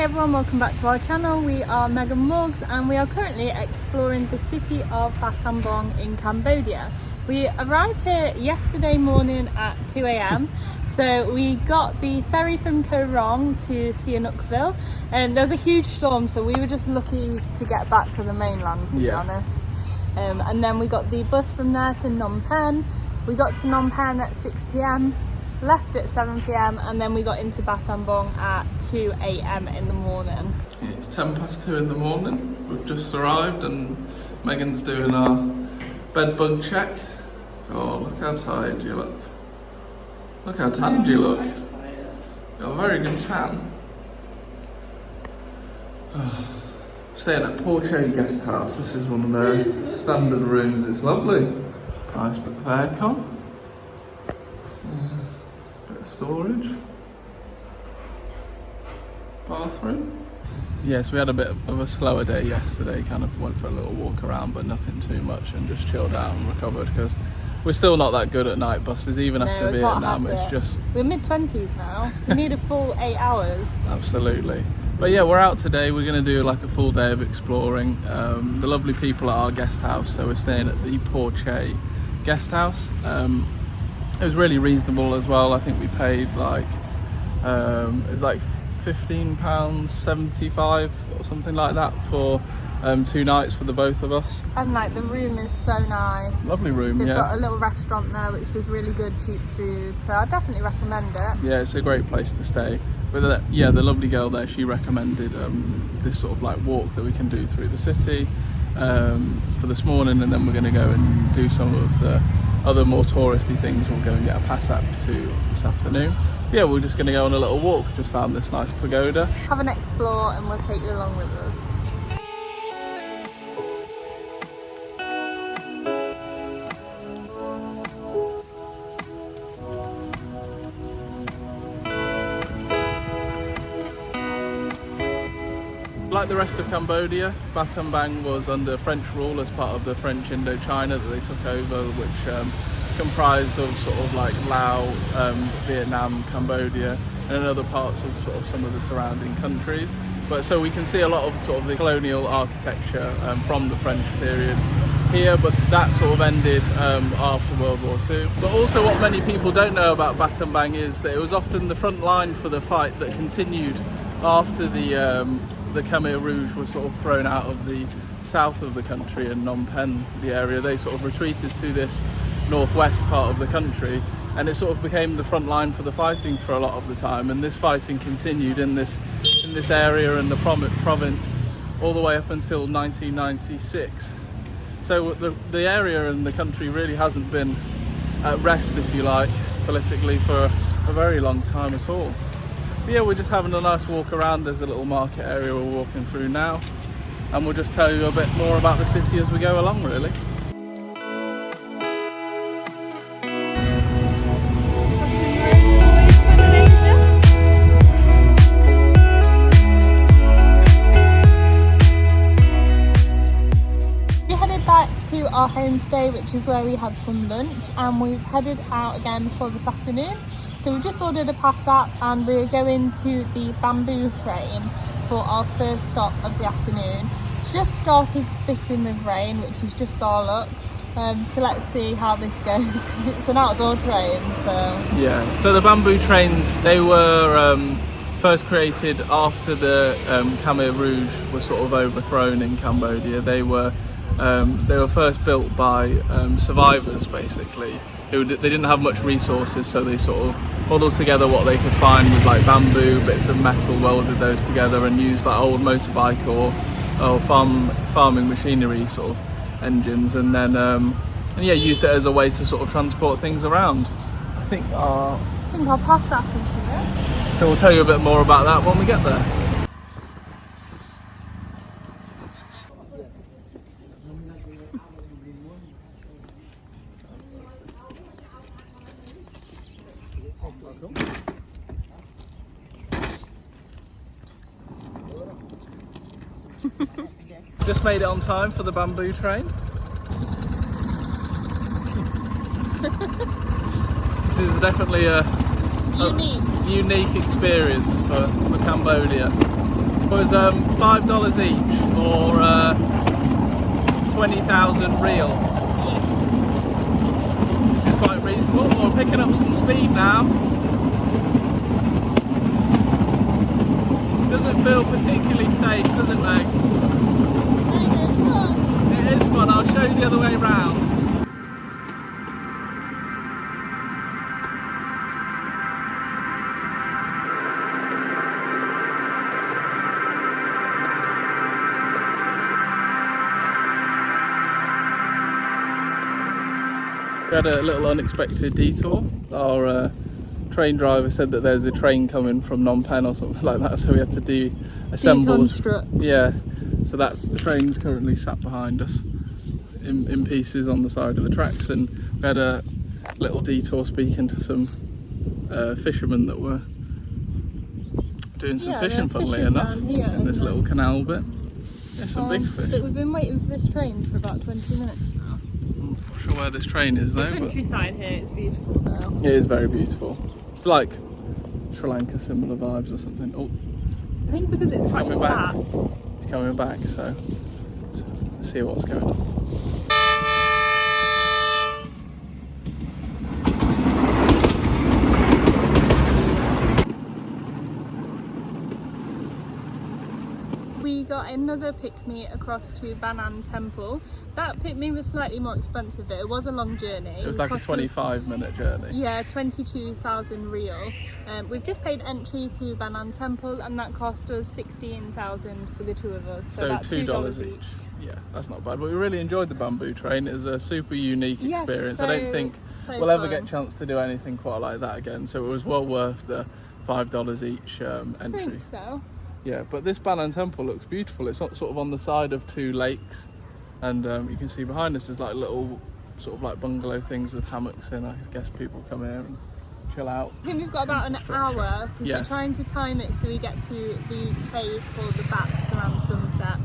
everyone, welcome back to our channel. We are Megan Morgs and we are currently exploring the city of Battambang in Cambodia. We arrived here yesterday morning at 2 a.m. So we got the ferry from Koh Rong to Sihanoukville, and there's a huge storm, so we were just lucky to get back to the mainland, to be honest. And then we got the bus from there to Phnom Penh. We got to Phnom Penh at 6 p.m, left at 7 p.m, and then we got into Battambang at 2 a.m. in the morning. It's 2:10 in the morning. We've just arrived and Megan's doing our bed bug check. Oh, look how tired you look. Look how tanned you look. Got a very good tan. Staying at Por Chey Guesthouse. This is one of their standard rooms. It's lovely. Nice bit of aircon. Bit of storage. Bathroom. Yes, we had a bit of a slower day yesterday. Kind of went for a little walk around, but nothing too much, and just chilled out and recovered because we're still not that good at night buses, even after Vietnam. It's just... We're mid-20s now. We need a full 8 hours. Absolutely. But yeah, we're out today. We're going to do like a full day of exploring. The lovely people at our guest house. So we're staying at the Por Chey Guesthouse. It was really reasonable as well. I think we paid like, it was like £15.75 or something like that for 2 nights for the both of us. And like the room is so nice. Lovely room. They've got a little restaurant there which is really good, cheap food, so I definitely recommend it. Yeah, it's a great place to stay. But the lovely girl there, she recommended this sort of like walk that we can do through the city for this morning, and then we're going to go and do some of the other more touristy things. We'll go and get a PassApp to this afternoon. Yeah, we're just going to go on a little walk. Just found this nice pagoda. Have an explore and we'll take you along with us. Like the rest of Cambodia, Battambang was under French rule as part of the French Indochina that they took over, which comprised of sort of like Laos, Vietnam, Cambodia, and other parts of sort of some of the surrounding countries. But so we can see a lot of sort of the colonial architecture from the French period here, but that sort of ended after World War II. But also what many people don't know about Battambang is that it was often the front line for the fight that continued after the Khmer Rouge was sort of thrown out of the south of the country in Phnom Penh, the area. They sort of retreated to this northwest part of the country, and it sort of became the front line for the fighting for a lot of the time. And this fighting continued in this area and the province all the way up until 1996. So the area and the country really hasn't been at rest, if you like, politically for a very long time at all. But yeah, we're just having a nice walk around. There's a little market area we're walking through now, and we'll just tell you a bit more about the city as we go along, really. We headed back to our homestay, which is where we had some lunch, and we've headed out again for this afternoon. So we just ordered a PassApp and we're going to the bamboo train for our first stop of the afternoon. It's just started spitting with rain, which is just our luck. So let's see how this goes because it's an outdoor train. Yeah, so the bamboo trains, they were first created after the Khmer Rouge was sort of overthrown in Cambodia. They were first built by survivors, basically. They didn't have much resources, so they sort of huddled together what they could find with like bamboo, bits of metal, welded those together and used like old motorbike or farming machinery sort of engines, and then used it as a way to sort of transport things around. I think our PassApp is here. So we'll tell you a bit more about that when we get there. Just made it on time for the bamboo train. This is definitely a unique experience for Cambodia. was $5 each, or 20,000 real, which is quite reasonable. We're picking up some speed now. Doesn't feel particularly safe, does it, Meg? It is fun. I'll show you the other way round. We had a little unexpected detour. Our train driver said that there's a train coming from Phnom Penh or something like that, so we had to deassemble. Deconstruct. Yeah, so that's the train's currently sat behind us in pieces on the side of the tracks, and we had a little detour speaking to some fishermen that were doing some fishing, funnily enough, in this little canal bit. Yeah, some big fish. But we've been waiting for this train for about 20 minutes now. I'm not sure where this train is though. The countryside here, it's beautiful though. It is very beautiful. It's like Sri Lanka similar vibes or something. Oh, I think because it's quite coming flat. back. It's coming back, so let's see what's going on. We got another pick-me across to Banan Temple. That pick-me was slightly more expensive, but it was a long journey. It was like a 25-minute journey. Yeah, 22,000 real. We've just paid entry to Banan Temple, and that cost us 16,000 for the two of us. So that's $2 each. Yeah, that's not bad. But we really enjoyed the bamboo train. It was a super unique experience. I don't think we'll ever get a chance to do anything quite like that again. So it was well worth the $5 each entry. I think so. Yeah, but this Banan Temple looks beautiful. It's sort of on the side of two lakes, and you can see behind us is like little sort of like bungalow things with hammocks in. I guess people come here and chill out. I think we've got about an hour because we're trying to time it so we get to the cave for the bats around sunset.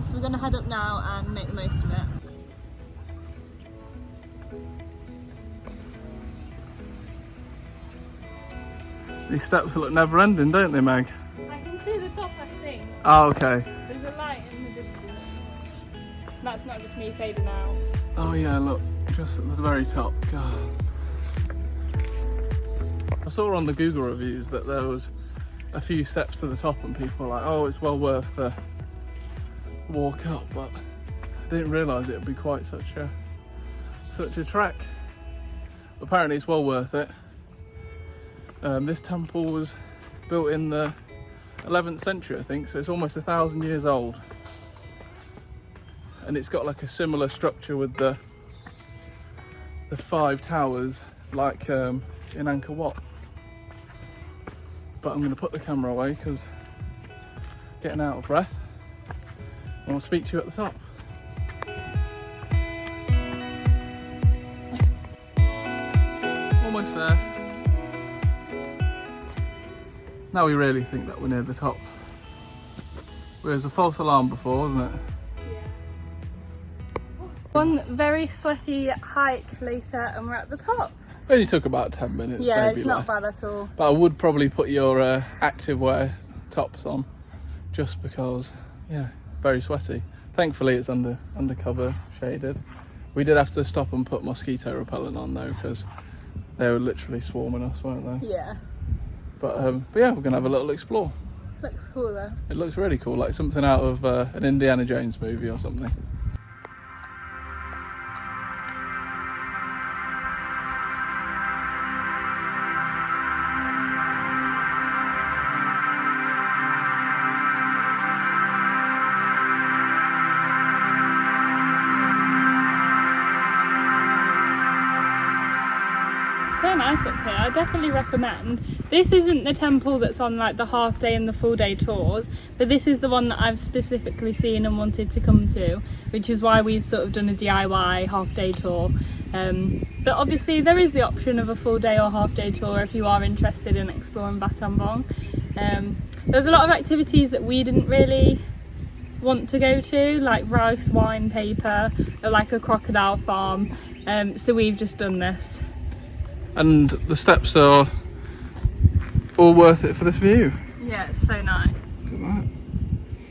So we're going to head up now and make the most of it. These steps look never ending, don't they, Meg? I can see the top, I think. Oh, okay. There's a light in the distance. That's not just me fading out. Oh yeah, look, just at the very top. God. I saw on the Google reviews that there was a few steps to the top and people were like, oh, it's well worth the walk up, but I didn't realise it would be quite such a trek. Apparently it's well worth it. This temple was built in the 11th century, I think, so it's almost 1,000 years old. And it's got like a similar structure with the 5 towers like in Angkor Wat. But I'm going to put the camera away because I'm getting out of breath. And I'll speak to you at the top. Almost there. Now we really think that we're near the top. There was a false alarm before, wasn't it? One very sweaty hike later and we're at the top. It only took about 10 minutes, yeah, maybe it's not less. bad at all. But I would probably put your active wear tops on, just because, yeah, very sweaty. Thankfully it's undercover, shaded. We did have to stop and put mosquito repellent on though, because they were literally swarming us, weren't they? Yeah. But yeah, we're gonna have a little explore. Looks cool though. It looks really cool, like something out of an Indiana Jones movie or something. So nice up here. I definitely recommend. This isn't the temple that's on like the half day and the full day tours, but this is the one that I've specifically seen and wanted to come to, which is why we've sort of done a DIY half day tour. But obviously there is the option of a full day or half day tour if you are interested in exploring Battambang. There's a lot of activities that we didn't really want to go to, like rice, wine, paper, or like a crocodile farm. So we've just done this. And the steps are all worth it for this view. Yeah, it's so nice. Look at that.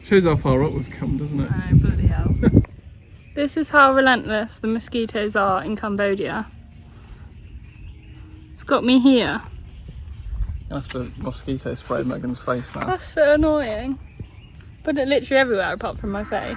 Shows how far up we've come, doesn't it? Oh, bloody hell. This is how relentless the mosquitoes are in Cambodia. It's got me here. You have to mosquito spray Megan's face now. That's so annoying. Put it literally everywhere apart from my face.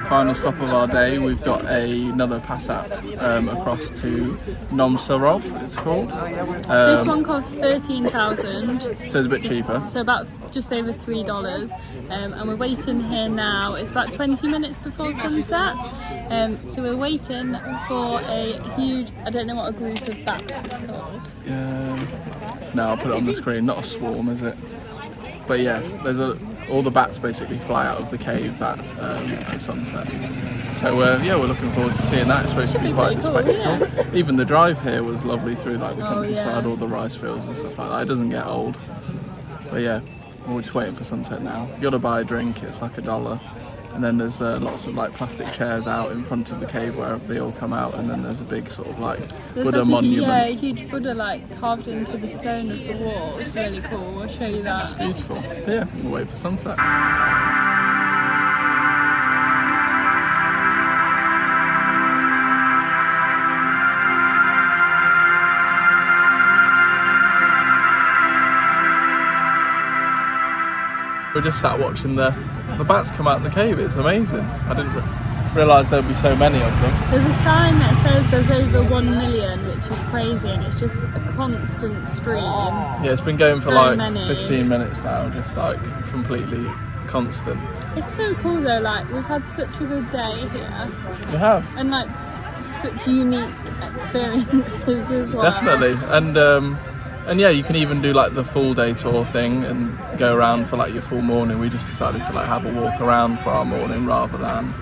Final stop of our day, we've got another PassApp across to Nom Sarov, it's called. This one costs 13,000. So it's a bit cheaper. So about just over $3. And we're waiting here now. It's about 20 minutes before sunset. So we're waiting for a huge, I don't know what a group of bats is called. No, I'll put it on the screen. Not a swarm, is it? But yeah, all the bats basically fly out of the cave at sunset. So yeah, we're looking forward to seeing that. It's supposed to be quite a spectacle. Yeah. Even the drive here was lovely through like the countryside, all the rice fields and stuff like that. It doesn't get old. But yeah, we're just waiting for sunset now. You got to buy a drink. It's like $1. And then there's lots of like plastic chairs out in front of the cave where they all come out, and then there's a big sort of like Buddha monument. Yeah, a huge Buddha like carved into the stone of the wall. It's really cool. I'll show you that. It's beautiful. Yeah, we'll wait for sunset. We're just sat watching the bats come out of the cave. It's amazing. I didn't realise there'd be so many of them. There's a sign that says there's over 1 million, which is crazy, and it's just a constant stream. Yeah, it's been going for like 15 minutes now, just like completely constant. It's so cool though, like we've had such a good day here. We have. And like such unique experiences as well. Definitely. And yeah, you can even do like the full day tour thing and go around for like your full morning. We just decided to like have a walk around for our morning rather than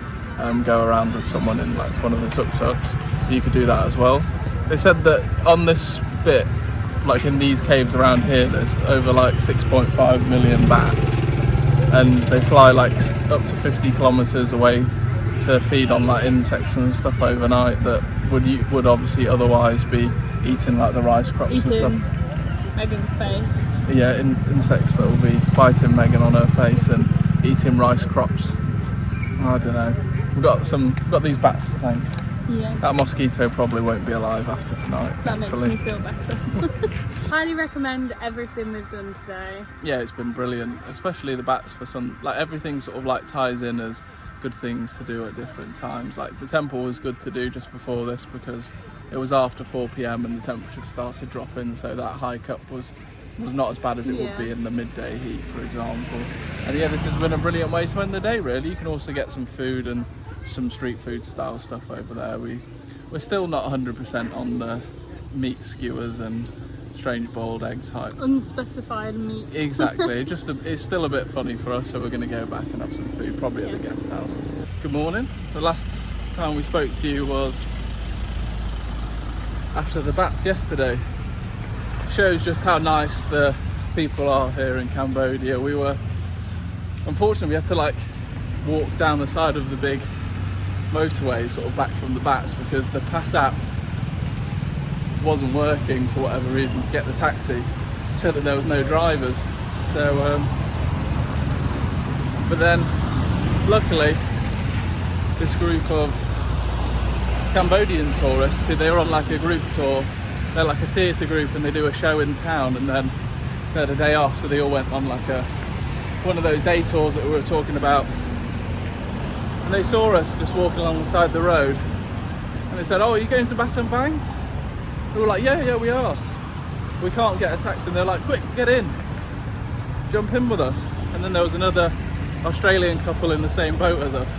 go around with someone in like one of the tuk-tuks. You could do that as well. They said that on this bit, like in these caves around here, there's over like 6.5 million bats, and they fly like up to 50 kilometers away to feed on like insects and stuff overnight that would obviously otherwise be eating like the rice crops and stuff. Megan's face. Yeah, insects that will be biting Megan on her face and eating rice crops. I don't know. We've got these bats to thank. Yeah. That mosquito probably won't be alive after tonight. That thankfully. Makes me feel better. Highly recommend everything we've done today. Yeah, it's been brilliant, especially the bats for some. Like everything sort of like ties in as good things to do at different times. Like the temple was good to do just before this because it was after 4 p.m. and the temperature started dropping, so that hike up was not as bad as it would be in the midday heat, for example. And yeah, this has been a brilliant way to end the day, really. You can also get some food and some street food style stuff over there. We're still not 100% on the meat skewers and strange boiled egg type. Unspecified meat. Exactly. It's still a bit funny for us, so we're going to go back and have some food, probably at the guest house. Good morning. The last time we spoke to you was after the bats yesterday. Shows just how nice the people are here in Cambodia. Unfortunately, we had to like walk down the side of the big motorway sort of back from the bats because the PassApp wasn't working for whatever reason to get the taxi. Said that there was no drivers. So but then luckily this group of Cambodian tourists who they were on like a group tour, they're like a theatre group and they do a show in town, and then they had a day off, so they all went on like one of those day tours that we were talking about, and they saw us just walking along the side of the road and they said, "Oh, are you going to Battambang?" We were like, yeah we are, we can't get a taxi. And they're like, "Quick, get in, jump in with us." And then there was another Australian couple in the same boat as us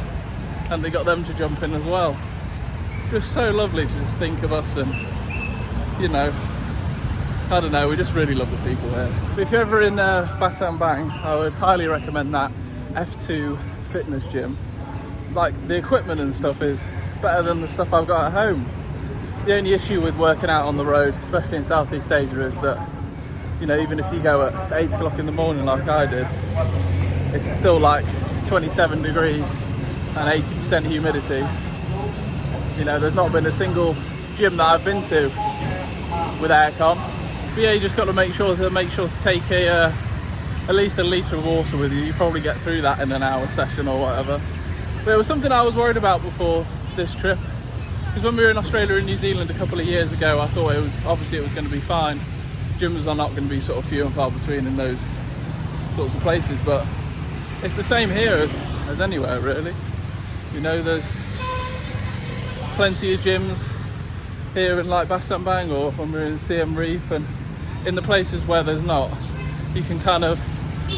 and they got them to jump in as well. Just so lovely to just think of us, and you know, I don't know, we just really love the people here. If you're ever in Battambang, I would highly recommend that F2 fitness gym. Like the equipment and stuff is better than the stuff I've got at home. The only issue with working out on the road, especially in Southeast Asia, is that, you know, even if you go at 8 o'clock in the morning like I did, it's still like 27 degrees and 80% humidity. You know, there's not been a single gym that I've been to with aircon. But yeah, you just got to make sure to take at least a litre of water with you. You probably get through that in an hour session or whatever. But it was something I was worried about before this trip, because when we were in Australia and New Zealand a couple of years ago, I thought it was going to be fine. Gyms are not going to be sort of few and far between in those sorts of places, but it's the same here as anywhere really. You know, there's plenty of gyms here in like Battambang, or when we're in Siem Reap, and in the places where there's not, you can kind of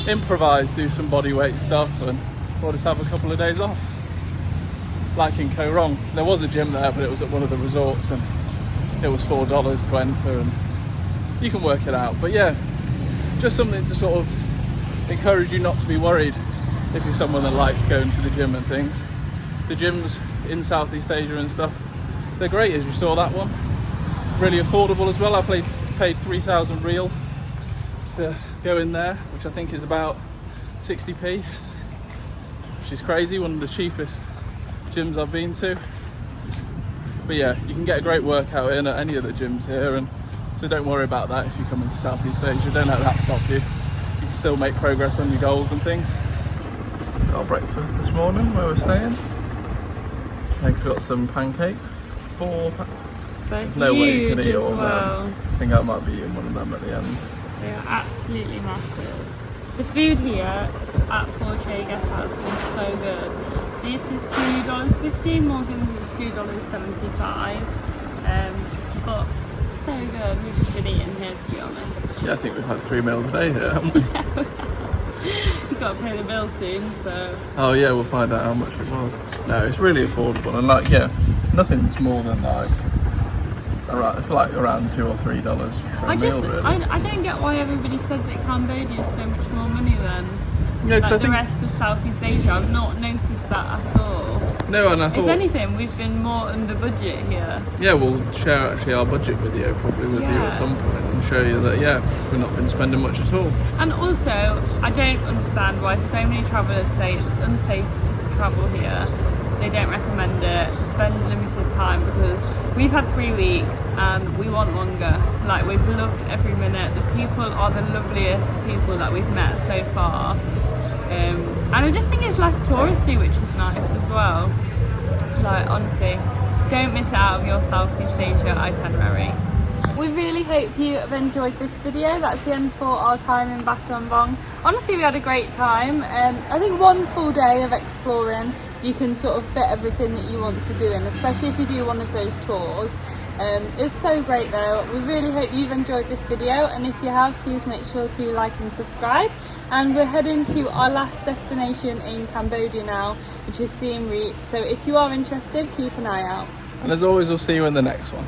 improvise, do some body weight stuff, or just have a couple of days off. Like in Koh Rong, there was a gym there, but it was at one of the resorts, and it was $4 to enter, and you can work it out. But yeah, just something to sort of encourage you not to be worried if you're someone that likes going to the gym and things. The gyms in Southeast Asia and stuff, they're great, as you saw that one. Really affordable as well. I paid 3,000 real to go in there, which I think is about 60p, which is crazy, one of the cheapest gyms I've been to. But yeah, you can get a great workout in at any of the gyms here, and so don't worry about that if you come into Southeast Asia. Don't let that stop you. You can still make progress on your goals and things. It's our breakfast this morning where we're staying. Meg's got some pancakes, 4 There's no way you can eat all of them. I think I might be eating one of them at the end. They are absolutely massive. The food here at Por Chey Guesthouse was so good. This is $2.50, Morgan's is $2.75. But so good. We've just been eating here, to be honest. Yeah, I think we've had 3 meals a day here, haven't we? We've got to pay the bill soon, so... Oh yeah, we'll find out how much it was. No, it's really affordable, and like, yeah, nothing's more than like... It's like around $2 or $3 for a meal, really. I don't get why everybody said that Cambodia is so much more money than like the rest of Southeast Asia. I've not noticed that at all. No, and I thought... If anything, we've been more under budget here. Yeah, we'll share actually our budget video probably with you at some point and show you that, yeah, we've not been spending much at all. And also, I don't understand why so many travellers say it's unsafe to travel here. They don't recommend it. Spend limited time, because we've had 3 weeks and we want longer. Like, we've loved every minute. The people are the loveliest people that we've met so far. And I just think it's less touristy, which is nice as well. Like, honestly, don't miss out on your Southeast Asia itinerary. We really hope you have enjoyed this video. That's the end for our time in Battambang. Honestly, we had a great time. I think 1 full day of exploring, you can sort of fit everything that you want to do in, especially if you do one of those tours. It's so great though. We really hope you've enjoyed this video, and if you have, please make sure to like and subscribe. And we're heading to our last destination in Cambodia now, which is Siem Reap. So if you are interested, keep an eye out. And as always, we'll see you in the next one.